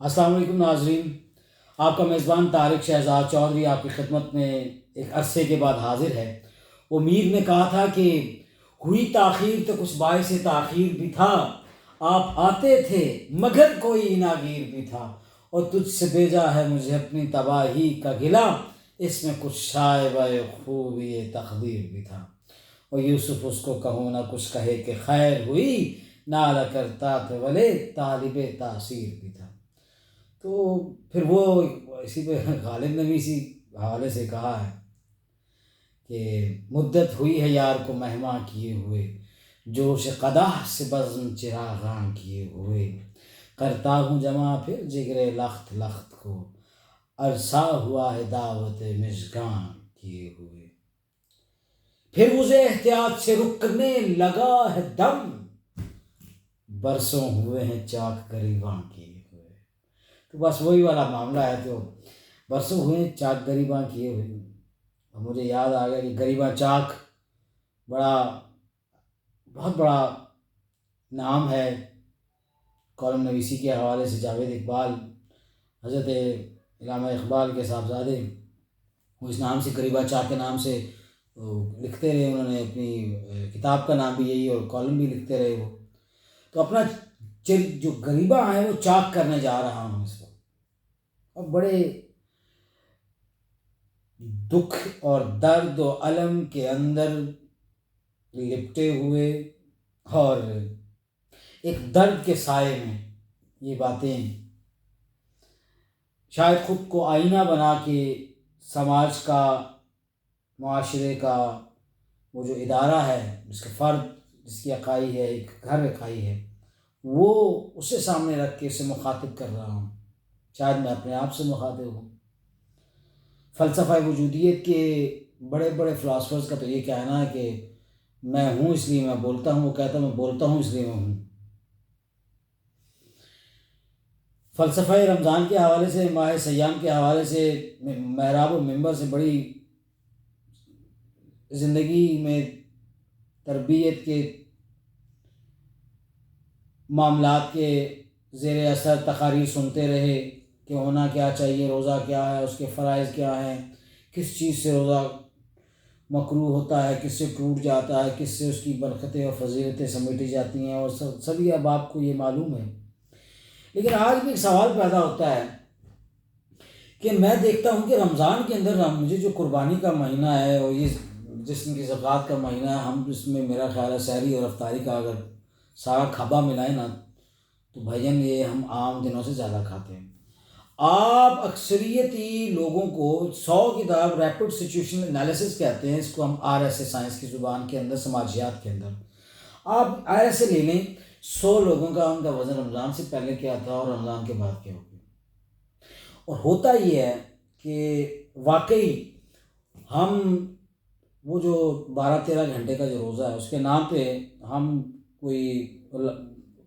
السلام علیکم ناظرین، آپ کا میزبان طارق شہزاد چودھری آپ کی خدمت میں ایک عرصے کے بعد حاضر ہے۔ وہ میر نے کہا تھا کہ ہوئی تاخیر تو کچھ باعث تاخیر بھی تھا، آپ آتے تھے مگر کوئی ناگیر بھی تھا، اور تجھ سے بھیجا ہے مجھے اپنی تباہی کا گلہ، اس میں کچھ شائبہ خوبی تقدیر بھی تھا۔ اور یوسف اس کو کہوں نہ کچھ کہے کہ خیر ہوئی، نالا کرتا تھا ولے طالب تاثیر بھی تھا۔ تو پھر وہ اسی پہ غالب نے بھی اسی حوالے سے کہا ہے کہ مدت ہوئی ہے یار کو مہماں کیے ہوئے، جوش قدح سے بزم چراغاں کیے ہوئے، کرتا ہوں جمع پھر جگرے لخت لخت کو، عرصہ ہوا ہے دعوت مژگاں کیے ہوئے، پھر مجھے احتیاط سے رکنے لگا ہے دم، برسوں ہوئے ہیں چاک گریباں کیے ہوئے۔ تو بس وہی والا معاملہ ہے، تو برسوں ہوئے چاک گریباں کیے ہوئے۔ اور مجھے یاد آ گیا کہ گریباں چاک بہت بڑا نام ہے کالم نویسی کے حوالے سے۔ جاوید اقبال، حضرت علامہ اقبال کے صاحبزادے، وہ اس نام سے گریباں چاک کے نام سے لکھتے رہے، انہوں نے اپنی کتاب کا نام بھی یہی اور کالم بھی لکھتے رہے وہ۔ تو اپنا جو گریباں ہیں وہ چاک کرنے جا رہا ہوں اس وقت، اور بڑے دکھ اور درد و الم کے اندر لپٹے ہوئے، اور ایک درد کے سائے میں یہ باتیں شاید خود کو آئینہ بنا کے سماج کا، معاشرے کا وہ جو ادارہ ہے، جس کا فرد، جس کی اکائی ہے، ایک گھر اکائی ہے، وہ اسے سامنے رکھ کے اسے مخاطب کر رہا ہوں۔ شاید میں اپنے آپ سے مخاطب ہوں۔ فلسفہ وجودیت کے بڑے بڑے فلاسفرز کا تو یہ کہنا ہے کہ میں ہوں اس لیے میں بولتا ہوں، وہ کہتا ہے میں بولتا ہوں اس لیے میں ہوں۔ فلسفہ رمضان کے حوالے سے، ماہ سیام کے حوالے سے، محراب و منبر سے بڑی زندگی میں تربیت کے معاملات کے زیر اثر تقاریر سنتے رہے کہ ہونا کیا چاہیے، روزہ کیا ہے، اس کے فرائض کیا ہیں، کس چیز سے روزہ مکروہ ہوتا ہے، کس سے ٹوٹ جاتا ہے، کس سے اس کی برکتیں اور فضیلتیں سمیٹی جاتی ہیں، اور سبھی اب آپ کو یہ معلوم ہے۔ لیکن آج بھی ایک سوال پیدا ہوتا ہے کہ میں دیکھتا ہوں کہ رمضان کے اندر مجھے جو قربانی کا مہینہ ہے اور یہ جسم کی زکوٰۃ کا مہینہ ہے، ہم اس میں میرا خیال ہے سحری اور افطاری کا اگر سارا کھابا ملائیں نا تو بھائی یہ ہم عام دنوں سے زیادہ کھاتے ہیں۔ آپ اکثریتی لوگوں کو 100 کی طرف ریپڈ سچویشنل انالیسس کہتے ہیں، اس کو ہم RSA سائنس کی زبان کے اندر، سماجیات کے اندر آپ RSA لے لیں، 100 لوگوں کا ان کا وزن رمضان سے پہلے کیا تھا اور رمضان کے بعد کیا ہو گیا۔ اور ہوتا یہ ہے کہ واقعی ہم وہ جو 12-13 گھنٹے کا جو روزہ ہے اس کے نام پہ ہم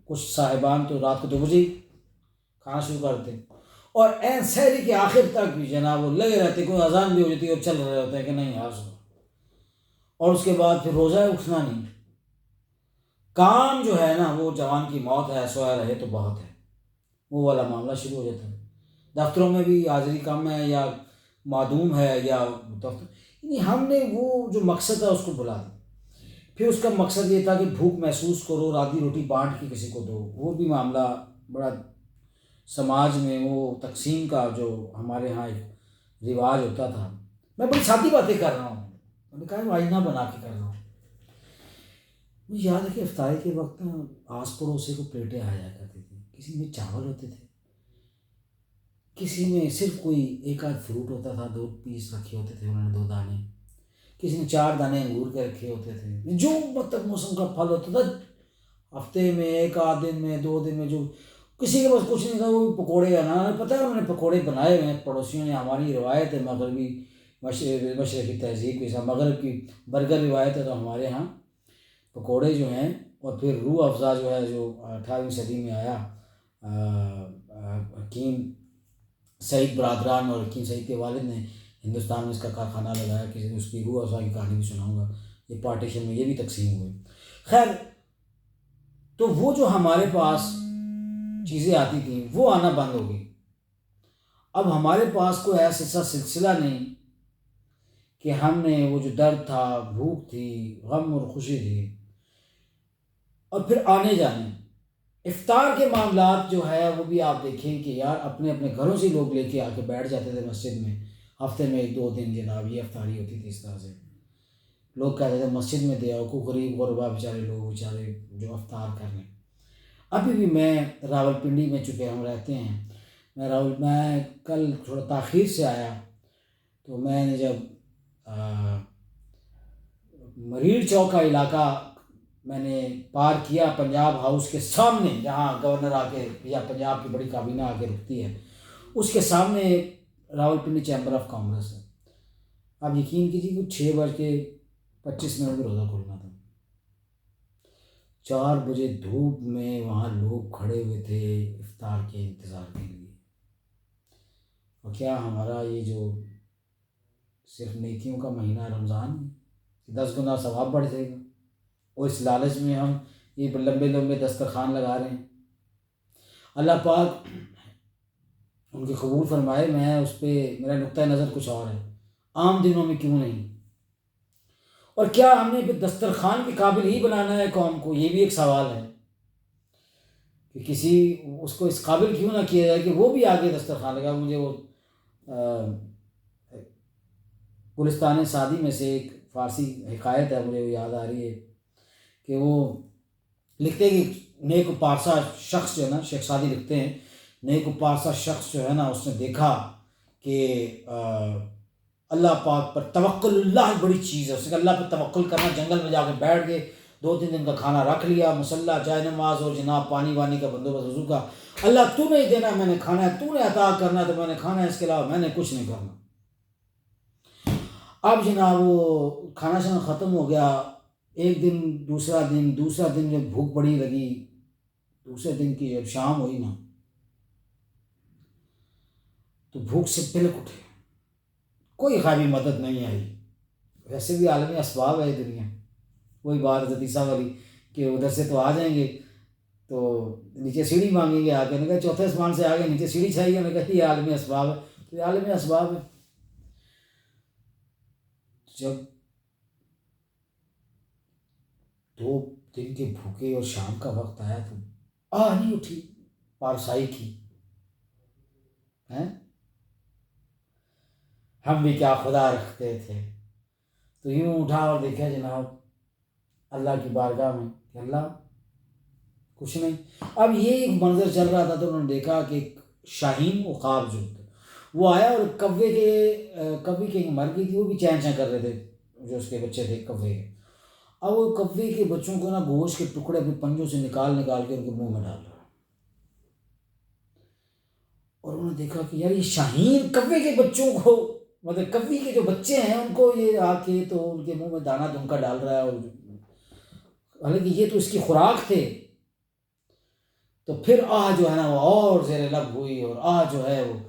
کچھ صاحبان تو رات کو 2 بجے کھانا شروع کرتے ہیں، اور این سحری کے آخر تک بھی جناب وہ لگے رہتے، کوئی اذان بھی ہو جاتی ہے اور چل رہے ہوتے ہیں کہ نہیں یار سو، اور اس کے بعد پھر روزہ اٹھنا نہیں۔ کام جو ہے نا وہ جوان کی موت ہے، سویا رہے تو بہت ہے، وہ والا معاملہ شروع ہو جاتا ہے۔ دفتروں میں بھی حاضری کم ہے یا معدوم ہے، یا یعنی ہم نے وہ جو مقصد ہے اس کو بلا دیا۔ پھر اس کا مقصد یہ تھا کہ بھوک محسوس کرو، رات کی روٹی بانٹ کے کسی کو دو، وہ بھی معاملہ بڑا سماج میں وہ تقسیم کا جو ہمارے ہاں ایک رواج ہوتا تھا۔ میں بڑی سادی باتیں کر رہا ہوں، میں نے کہا وہ آئینہ بنا کے کر رہا ہوں۔ مجھے یاد ہے کہ افطاری کے وقت آس پڑوسی کو پلیٹیں آ جایا کرتی تھی، کسی میں چاول ہوتے تھے، کسی میں صرف کوئی ایک آدھ فروٹ ہوتا تھا، 2 پیس رکھے ہوتے تھے انہوں نے، 2 دانے، کسی نے 4 دانے انگور کے رکھے ہوتے تھے، جو مطلب موسم کا پھل ہوتا تھا، ہفتے میں 1 آدھ دن میں 2 دن میں جو کسی کے پاس کچھ نہیں تھا وہ پکوڑے بنانا، پتہ ہے انہوں نے پکوڑے بنائے ہوئے ہیں پڑوسیوں نے۔ ہماری روایت ہے مغربی مشرقی تہذیب کے ساتھ، مغرب کی برگر روایت ہے، تو ہمارے ہاں پکوڑے جو ہیں، اور پھر روح افزا جو ہے جو 18ویں صدی میں آیا، حکیم سعید برادران اور حکیم سعید کے والد نے ہندوستان میں اس کا کارخانہ لگایا، کسی اس کی روح افزا کی کہانی بھی سناؤں گا، یہ پارٹیشن میں یہ بھی تقسیم ہوئے۔ خیر، تو وہ جو ہمارے پاس چیزیں آتی تھیں وہ آنا بند ہو گئی. اب ہمارے پاس کوئی ایسا سلسلہ نہیں کہ ہم نے وہ جو درد تھا، بھوک تھی، غم اور خوشی تھی، اور پھر آنے جانے افطار کے معاملات جو ہے وہ بھی آپ دیکھیں کہ یار اپنے اپنے گھروں سے لوگ لے کے آ کے بیٹھ جاتے تھے مسجد میں. ہفتے میں 1-2 دن جناب یہ افطاری ہوتی تھی. اس طرح سے لوگ کہتے تھے مسجد میں دے آؤ، کو غریب غربا بیچارے لوگ بیچارے جو افطار کر لیں. ابھی بھی میں راول پنڈی میں چونکہ ہم رہتے ہیں، میں کل تھوڑا تاخیر سے آیا تو میں نے جب مریڑ چوک کا علاقہ میں نے پار کیا، پنجاب ہاؤس کے سامنے جہاں گورنر آ کے یا پنجاب کی بڑی کابینہ آ کے رکتی ہے، اس کے سامنے Rawal Pindi chamber of commerce ہے. آپ یقین کیجیے کہ 6:25 میں روزہ کھولنا تھا. 4 بجے دھوپ میں وہاں لوگ کھڑے ہوئے تھے افطار کے انتظار کے لیے. اور کیا ہمارا یہ جو صرف نیکیوں کا مہینہ رمضان 10 گنا ثواب بڑھ جائے گا، اور اس لالچ میں ہم یہ لمبے لمبے دسترخوان لگا رہے ہیں. اللہ پاک ان کی قبول فرمائے. میں اس پہ میرا نقطۂ نظر کچھ اور ہے، عام دنوں میں کیوں نہیں؟ اور کیا ہم نے پھر دسترخوان کے قابل ہی بنانا ہے قوم کو؟ یہ بھی ایک سوال ہے کہ کسی اس کو اس قابل کیوں نہ کیا جائے کہ وہ بھی آگے دسترخوان لگا. مجھے وہ گلستان سعدی میں سے ایک فارسی حکایت ہے، مجھے وہ یاد آ رہی ہے کہ وہ لکھتے ہیں کہ نیک و پارسا شخص جو ہے نا، شیخ سعدی لکھتے ہیں نیک و پارسا شخص جو ہے نا، اس نے دیکھا کہ اللہ پاک پر توکل اللہ بڑی چیز ہے. اس نے اللہ پر توکل کرنا، جنگل میں جا کے بیٹھ گئے، 2-3 دن کا کھانا رکھ لیا، مصلح جائے نماز اور جناب پانی وانی کا بندوبست وضو کا. اللہ تو نہیں دینا میں نے کھانا ہے، تو نے عطا کرنا ہے تو میں نے کھانا ہے، اس کے علاوہ میں نے کچھ نہیں کرنا. اب جناب وہ کھانا شانا ختم ہو گیا. ایک دن دوسرا دن جب بھوک بڑی لگی، دوسرے دن کی جب شام ہوئی نا تو بھوک سے پلک اٹھے. کوئی غیبی مدد نہیں آئی. ویسے بھی عالمی اسباب ہے دنیا، وہی بات حدیثہ والی کہ ادھر سے تو آ جائیں گے تو نیچے سیڑھی مانگیں گے آ کے. نے کہا چوتھے آسمان سے آ گئے نیچے سیڑھی چاہیے. نے کہا یہ عالمی اسباب ہے. تو یہ عالمی اسباب ہے. جب 2 دن کے بھوکے اور شام کا وقت آیا تو نہیں اٹھی پارسائی کی. ہم بھی کیا خدا رکھتے تھے. تو یوں اٹھا اور دیکھا جناب اللہ کی بارگاہ میں کہ اللہ کچھ نہیں. اب یہ ایک منظر چل رہا تھا تو انہوں نے دیکھا کہ ایک شاہین عقاب جو تھا وہ آیا اور کوے کے مر گئی تھی، وہ بھی چین چین کر رہے تھے جو اس کے بچے تھے کوے کے. اب وہ کوے کے بچوں کو نا گوشت کے ٹکڑے اپنے پنجوں سے نکال کے ان کے منہ میں ڈال رہا. اور انہوں نے دیکھا کہ یار یہ شاہین کوے کے بچوں کو، مطلب کوے کے جو بچے ہیں ان کو یہ آ کے تو ان کے منہ میں دانہ دھمکا ڈال رہا ہے. اور حالانکہ یہ تو اس کی خوراک تھے. تو پھر جو ہے نا وہ اور زیر لب ہوئی، اور جو ہے وہ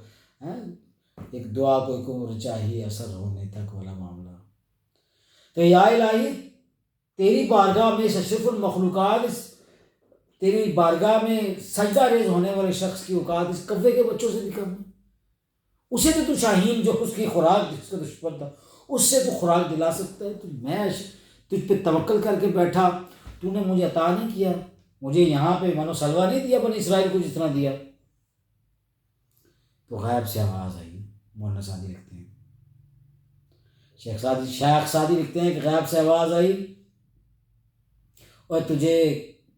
ایک دعا کو ایک عمر چاہیے اثر ہونے تک والا معاملہ. تو یا الہی تیری بارگاہ میں اشرف المخلوقات، تیری بارگاہ میں سجدہ ریز ہونے والے شخص کی اوقات اس کوے کے بچوں سے بھی کم ہے. اسے تو شاہین جو اس کی خوراک جس کا دشمن تھا اس سے تو خوراک دلا سکتا ہے. تو میں تجھ پہ توکل کر کے بیٹھا، تو نے مجھے عطا نہیں کیا، مجھے یہاں پہ من و سلوہ نہیں دیا بنی اسرائیل کو جتنا دیا. تو غیب سے آواز آئی. مولانا سعدی لکھتے ہیں، شیخ سعدی لکھتے ہیں کہ غیب سے آواز آئی اور تجھے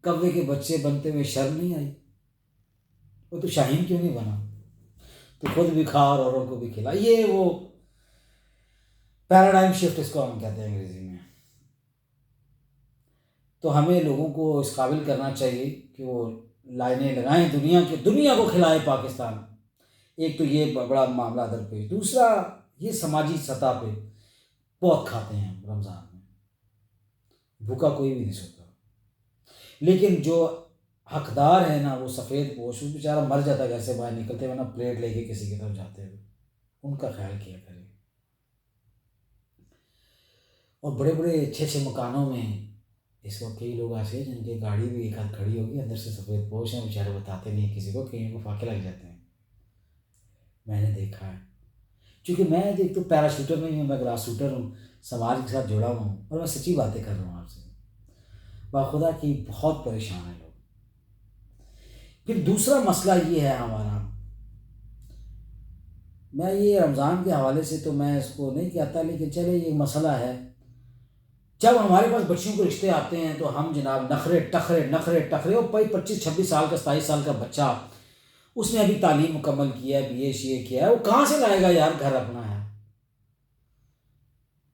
کوے کے بچے بنتے ہوئے شرم نہیں آئی؟ وہ تو شاہین کیوں نہیں بنا؟ تو خود بھی کھا اور اوروں کو بھی کھلا. یہ وہ پیراڈائم شفٹ اس کو ہم کہتے ہیں انگریزی میں. تو ہمیں لوگوں کو اس قابل کرنا چاہیے کہ وہ لائنیں لگائیں، دنیا کو کھلائے پاکستان. ایک تو یہ بڑا معاملہ درپیش. دوسرا یہ سماجی سطح پہ بہت کھاتے ہیں رمضان میں، بھوکا کوئی بھی نہیں سوتا. لیکن جو حقدار ہے نا وہ سفید پوش، وہ بیچارہ مر جاتا ہے گھر سے باہر نکلتے ہوئے نا پلیٹ لے کے کسی کی طرف جاتے ہوئے. ان کا خیال کیا کرے. اور بڑے بڑے اچھے مکانوں میں اس وقت کئی لوگ ایسے ہیں جن کی گاڑی بھی ایک ہاتھ کھڑی ہوگی، اندر سے سفید پوش ہیں، بیچارے بتاتے نہیں ہیں کسی کو، کہیں کو فاقے لگ جاتے ہیں. میں نے دیکھا ہے، چونکہ میں ایک تو پیراشوٹر نہیں ہوں، میں گلاس شوٹر ہوں، سماج کے ساتھ جڑا ہوا ہوں، اور میں سچی باتیں کر رہا ہوں آپ سے. باخدا کی بہت پریشان ہیں لوگ. پھر دوسرا مسئلہ یہ ہے ہمارا، میں یہ رمضان کے حوالے سے تو میں اس کو نہیں کہتا، لیکن چلے یہ مسئلہ ہے، جب ہمارے پاس بچیوں کو رشتے آتے ہیں تو ہم جناب نخرے ٹخرے اور 25-26 سال کا 27 سال کا بچہ، اس نے ابھی تعلیم مکمل کیا ہے، BA CA کیا ہے، وہ کہاں سے لائے گا یار گھر اپنا ہے؟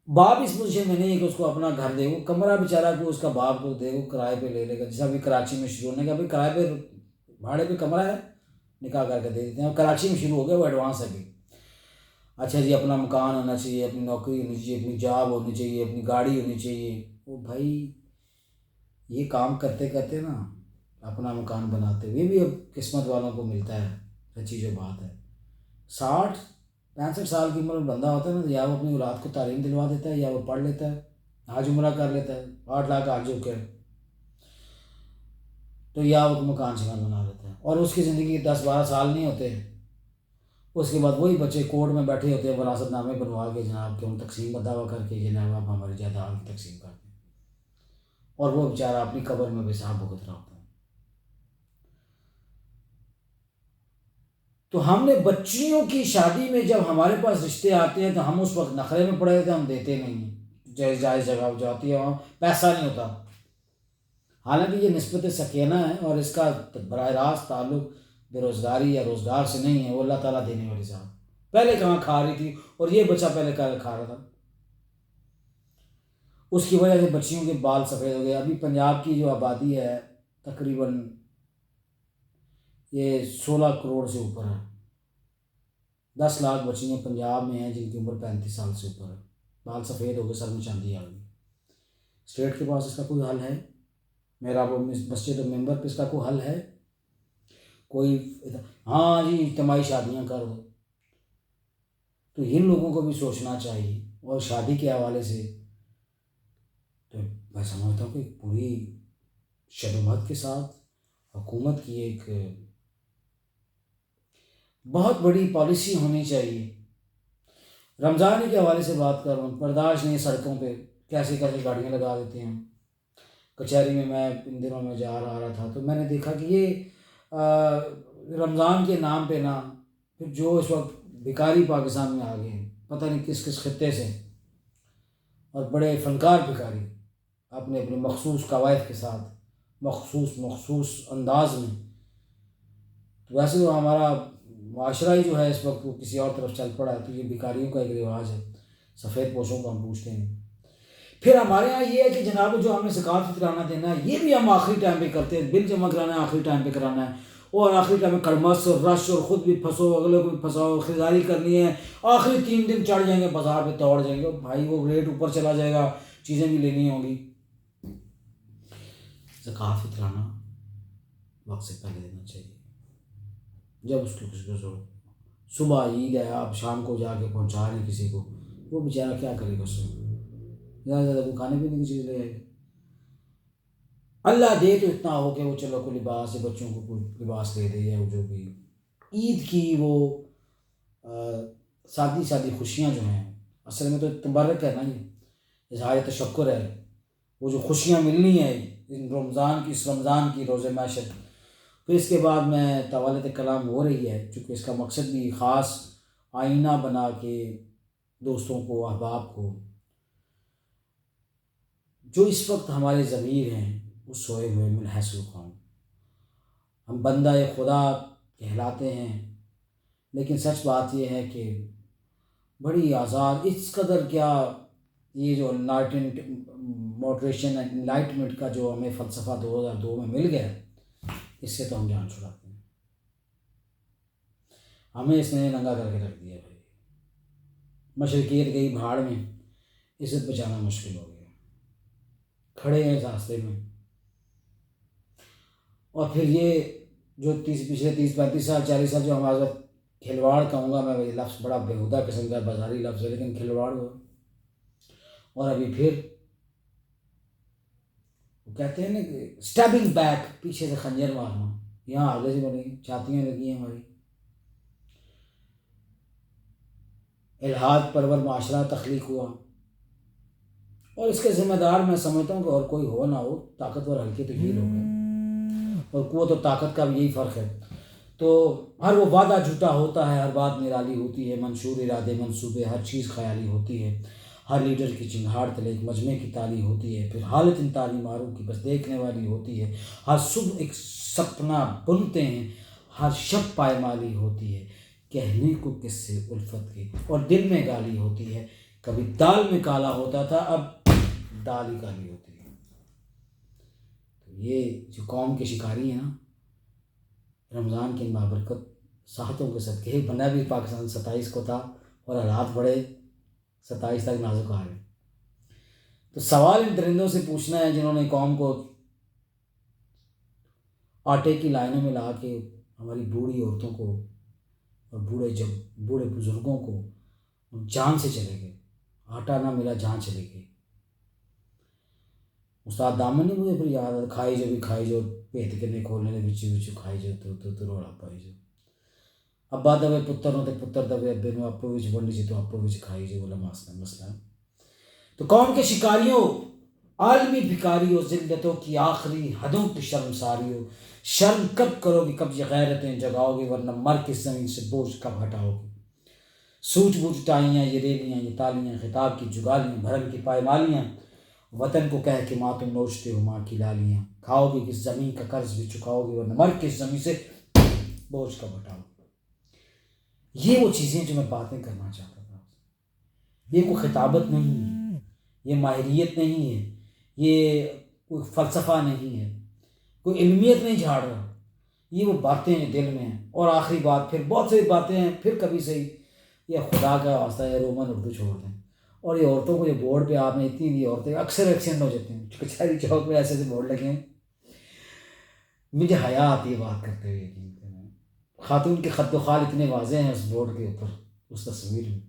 باپ اس پوزیشن میں نہیں ہے کہ اس کو اپنا گھر دے، وہ کمرہ بیچارہ کو اس کا باپ کو دے، وہ کرائے پہ لے لے گا. جیسے ابھی کراچی میں شروع ہونے کا، ابھی کرائے پہ بھاڑے پہ کمرہ ہے، نکاح کر کے دے دیتے ہیں. اور کراچی میں شروع ہو گیا وہ ایڈوانس ابھی. اچھا جی، اپنا مکان ہونا چاہیے، اپنی نوکری ہونی چاہیے، اپنی جاب ہونی چاہیے، اپنی گاڑی ہونی چاہیے. وہ بھائی یہ کام کرتے کرتے نا اپنا مکان بناتے ہوئے بھی اب قسمت والوں کو ملتا ہے. سچی جو بات ہے، 60-65 سال کی عمر میں بندہ ہوتا ہے نا، یا وہ اپنی اولاد کو تعلیم دلوا دیتا ہے، یا وہ پڑھ لیتا ہے، حج عمرہ کر لیتا ہے، 8 لاکھ حج ہو کے، تو یا وہ مکان شکان بنا لیتا ہے. اور اس کی زندگی 10-12 سال نہیں ہوتے، اس کے بعد وہی بچے کورٹ میں بیٹھے ہوتے ہیں وراثت نامے بنوا کے جناب کہ ہم تقسیم بدعویٰ کر کے جناب آپ ہماری جائیداد کی تقسیم کر دیں، اور وہ بیچارہ اپنی قبر میں حساب بھگت رہا ہوتا ہے. تو ہم نے بچیوں کی شادی میں جب ہمارے پاس رشتے آتے ہیں تو ہم اس وقت نخرے میں پڑے ہوتے ہیں، ہم دیتے نہیں ہیں. جائز جگہ ہو جاتی ہے، وہاں پیسہ نہیں ہوتا. حالانکہ یہ نسبت سکینہ ہے، اور اس کا براہ راست تعلق بے روزگاری یا روزگار سے نہیں ہے، وہ اللہ تعالیٰ دینے والی ذات. پہلے کہاں کھا رہی تھی، اور یہ بچہ پہلے کھا رہا تھا، اس کی وجہ سے بچیوں کے بال سفید ہو گئے. ابھی پنجاب کی جو آبادی ہے تقریباً یہ 16 کروڑ سے اوپر ہے. 10 لاکھ بچیاں پنجاب میں ہیں جن کی عمر 35 سال سے اوپر ہے. بال سفید ہو گئے، سر میں چاندی آ گئی. اسٹیٹ کے پاس اس کا کوئی حل ہے؟ میرا وہ مسجد و ممبر پہ اس کا کوئی حل ہے؟ کوئی ہاں جی اجتماعی شادیاں کر دو. تو ان لوگوں کو بھی سوچنا چاہیے. اور شادی کے حوالے سے تو میں سمجھتا ہوں کہ پوری شدت کے ساتھ حکومت کی ایک بہت بڑی پالیسی ہونی چاہیے. رمضان کے حوالے سے بات کر رہا ہوں، برداشت نہیں سڑکوں پہ کیسے گاڑیاں لگا دیتے ہیں. کچہری میں ان دنوں میں جا رہا تھا تو میں نے دیکھا کہ یہ رمضان کے نام پہ نا، پھر جو اس وقت بھکاری پاکستان میں آ گئے ہیں پتہ نہیں کس کس خطے سے، اور بڑے فنکار بھکاری اپنے اپنے مخصوص قواعد کے ساتھ مخصوص انداز میں. تو ویسے تو ہمارا معاشرہ ہی جو ہے اس وقت وہ کسی اور طرف چل پڑا ہے. تو یہ بھکاریوں کا ایک رواج ہے، سفید پوشوں کو ہم پوچھتے ہیں. پھر ہمارے یہاں یہ ہے کہ جناب جو ہمیں زکوٰۃ فطرانہ دینا ہے یہ بھی ہم آخری ٹائم پہ کرتے ہیں. بل جمع کرانا ہے آخری ٹائم پہ کرانا ہے، اور آخری ٹائم میں کڑمس اور رش، اور خود بھی پھنسو اگلے کو بھی پھنساؤ، خریداری کرنی ہے، آخری 3 دن چڑھ جائیں گے بازار پہ دوڑ جائیں گے. بھائی وہ ریٹ اوپر چلا جائے گا، چیزیں بھی لینی ہوں گی. زکوٰۃ فطرانہ وقت سے پہلے دینا چاہیے جب اس کی کچھ ضرورت. صبح عید ہے، آپ شام کو جا کے پہنچا رہے ہیں کسی کو، وہ بیچارہ کیا کرے گا؟ اس سے زیادہ زیادہ کوئی کھانے پینے کی چیز لے آئے گا. اللہ دے تو اتنا ہو کہ وہ چلو کوئی لباس، یا بچوں کو کوئی لباس دے دے، یا جو بھی عید کی وہ سادی خوشیاں جو ہیں، اصل میں تو تبرک ہے نا، یہ اظہار تشکر ہے. وہ جو خوشیاں ملنی ہیں اس رمضان کی روزے معاشر. پھر اس کے بعد میں طوالت کلام ہو رہی ہے، چونکہ اس کا مقصد بھی خاص آئینہ بنا کے دوستوں کو، احباب کو، جو اس وقت ہمارے ضمیر ہیں وہ سوئے ہوئے منحصر خام. ہم بندہ خدا کہلاتے ہیں، لیکن سچ بات یہ ہے کہ بڑی آزاد اس قدر کیا یہ جو انلائٹمنٹ کا جو ہمیں فلسفہ 2002 میں مل گیا، اس سے تو ہم جان چھڑاتے ہیں. ہمیں اس نے ننگا کر کے رکھ دیا بھائی. مشرقیت گئی بھاڑ میں، عزت بچانا مشکل ہو گیا. کھڑے ہیں اس راستے میں. اور پھر یہ جو پچھلے 30-35 سال 40 سال جو ہمارے ساتھ کھلواڑ کہوں گا میں، لفظ بڑا بےہودہ قسم کا بازاری لفظ ہے، لیکن کھلواڑ ہوا. اور ابھی پھر کہتے ہیں نا کہ اسٹیبنگ بیک، پیچھے سے خنجر مارنا، یہاں آگے سے بنے گی، چھاتیاں لگی ہیں ہماری. الحاد پرور معاشرہ تخلیق ہوا، اور اس کے ذمہ دار میں سمجھتا ہوں کہ اور کوئی ہو نہ ہو، طاقتور ہلکے تو یہ لوگ ہیں، اور قوت و طاقت کا بھی یہی فرق ہے. تو ہر وہ وعدہ جھوٹا ہوتا ہے، ہر بات نرالی ہوتی ہے، منشور ارادے منصوبے، ہر چیز خیالی ہوتی ہے، ہر لیڈر کی چنگھاڑ تلے ایک مجمع کی تالی ہوتی ہے، پھر حالت ان تعلیماروں کی بس دیکھنے والی ہوتی ہے، ہر صبح ایک سپنا بنتے ہیں، ہر شب پائمالی ہوتی ہے، کہنے کو کس سے الفت کی، اور دل میں گالی ہوتی ہے، کبھی دال میں کالا ہوتا تھا اب دال ہی کالی ہوتی ہے. تو یہ جو قوم کے شکاری ہیں نا، رمضان کے بابرکت ساحتوں کے صدقے، بنا بھی پاکستان 27 کو تھا اور حالات بڑے 27 تک نازک آ رہے. تو سوال ان درندوں سے پوچھنا ہے جنہوں نے قوم کو آٹے کی لائنوں میں لا کے ہماری بوڑھی عورتوں کو اور بوڑھے بزرگوں کو جان سے چلے گئے، آٹا نہ ملا جان چلے گئی. استاد دامن نہیں مجھے پھر یاد ہے، کھائی جو بھی کھائی جو پیٹ کے نہیں کھولنے بچی کھائی جو تو روڑا پائی جو، ابا دبے پتر نو تے پتر دبے ابے نو، اپو وچ ونڈی جی تو اپو وچ کھائی جو، والا مسئلہ. تو قوم کے شکاریوں، عالمی بھکاریوں، ذلتوں کی آخری حدوں کی شرمساریوں، شرم کب کرو گی، کب یہ غیرتیں جگاؤ گی، ورنہ مر کے زمین سے بوجھ کب ہٹاؤ گی. سوچ بوجھ ٹائیاں، یہ ریلیاں، یہ تالیاں، خطاب کی جگالیاں، بھرم کی پائمالیاں، وطن کو کہہ کے ماں تم نوچتے ہو ماں کی لالیاں، کھاؤ گے کس زمین کا قرض بھی چکاؤ گے، ورنہ مر کے زمین سے بوجھ کب ہٹاؤ گے. یہ وہ چیزیں جو میں باتیں کرنا چاہتا تھا. یہ کوئی خطابت نہیں ہے، یہ ماہریت نہیں ہے، یہ کوئی فلسفہ نہیں ہے، کوئی علمیت نہیں جھاڑ رہا، یہ وہ باتیں ہیں دل میں ہیں. اور آخری بات، پھر بہت سی باتیں ہیں پھر کبھی صحیح، یہ خدا کا واسطہ ہے، رومن اردو چھوڑ دیں. اور یہ عورتوں کو، یہ بورڈ پہ آپ نے اتنی دی عورتیں اکثر ایکسیڈنٹ ہو جاتے ہیں، کچہری چوک میں ایسے بورڈ لگے ہیں، مجھے حیا آتی ہے بات کرتے ہوئے. خاتون کے خط و خال اتنے واضح ہیں اس بورڈ کے اوپر، اس تصویر میں،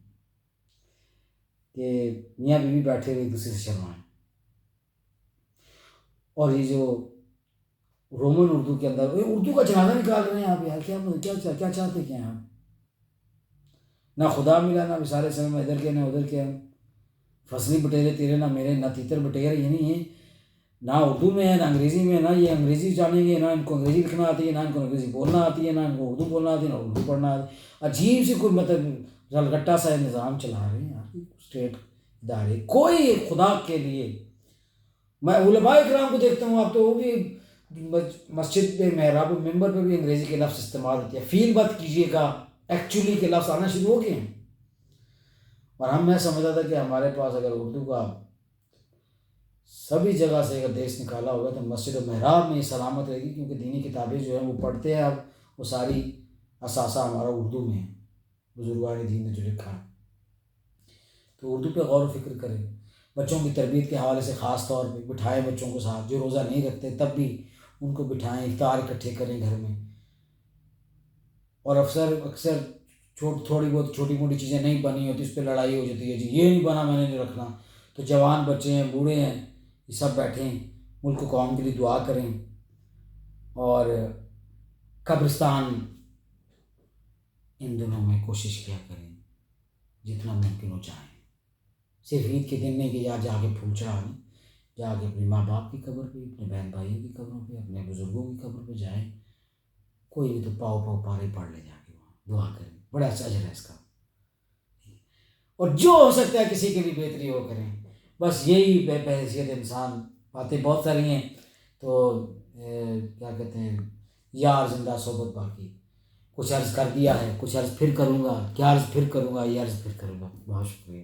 کہ میاں بیوی بیٹھے ہوئے دوسرے سے شرمائیں. اور یہ جو رومن اردو کے اندر اردو کا جنازہ نکال رہے ہیں آپ، یار کیا چاہتے کیا ہیں آپ؟ نہ خدا ملا، نہ مثال سمے میں ادھر کے نہ ادھر کے، فصلی بٹیرے تیرے نہ میرے، نہ تیتر بٹیرے، یہ نہیں ہے، نہ اردو میں ہے نہ انگریزی میں ہے، نہ یہ انگریزی جانیں گے، نہ ان کو انگریزی لکھنا آتی ہے، نہ ان کو انگریزی بولنا آتی ہے، نہ ان کو اردو بولنا آتی ہے، نہ اردو پڑھنا آتی ہے. عجیب سی کوئی مطلب رلگٹا سا نظام چلا رہے ہیں یار اسٹیٹ ادارے. کوئی خدا کے لیے، میں علماء کرام کو دیکھتا ہوں، آپ تو وہ بھی مسجد پہ محراب و ممبر پہ بھی انگریزی کے لفظ استعمال ہوتے ہیں. فیل مت کیجیے گا، ایکچولی کے لفظ آنا شروع ہو گئے ہیں. اور میں سمجھتا تھا کہ ہمارے پاس اگر اردو کا سبھی جگہ سے اگر دیش نکالا ہوگا تو مسجد و محراب میں یہ سلامت رہے گی، کیونکہ دینی کتابیں جو ہیں وہ پڑھتے ہیں اب، وہ ساری اثاثہ ہمارا اردو میں ہے، بزرگان دین نے جو لکھا ہے. تو اردو پہ غور و فکر کریں. بچوں کی تربیت کے حوالے سے خاص طور پہ بٹھائیں بچوں کو ساتھ، جو روزہ نہیں رکھتے تب بھی ان کو بٹھائیں، افطار اکٹھے کریں گھر میں. اور اکثر تھوڑی بہت چھوٹی موٹی چیزیں نہیں بنی ہوتی، اس پہ لڑائی ہو جاتی ہے، جی یہ نہیں بنا میں نے نہیں رکھنا. تو جوان بچے ہیں، بوڑھے ہیں، یہ سب بیٹھیں، ملک و قوم کے لیے دعا کریں، اور قبرستان ان دنوں میں کوشش کیا کریں جتنا ممکن ہو جائیں. صرف عید کے دن نہیں کہ یار جا کے پھول چڑھائیں، جا کے اپنے ماں باپ کی قبر پہ، اپنے بہن بھائیوں کی قبروں پہ، اپنے بزرگوں کی قبر پہ جائیں. کوئی نہیں تو پاؤ پارے پڑھ لے جا کے وہاں، دعا کریں، بڑا اچھا اجر ہے اس کا. اور جو ہو سکتا ہے کسی کے لیے بہتری وہ کریں. بس یہی بحیثیت انسان، باتیں بہت ساری ہیں تو کیا کہتے ہیں، یار زندہ صحبت باقی. کچھ عرض کر دیا ہے، کچھ عرض پھر کروں گا، کیا عرض پھر کروں گا، یہ عرض پھر کروں گا. بہت شکریہ.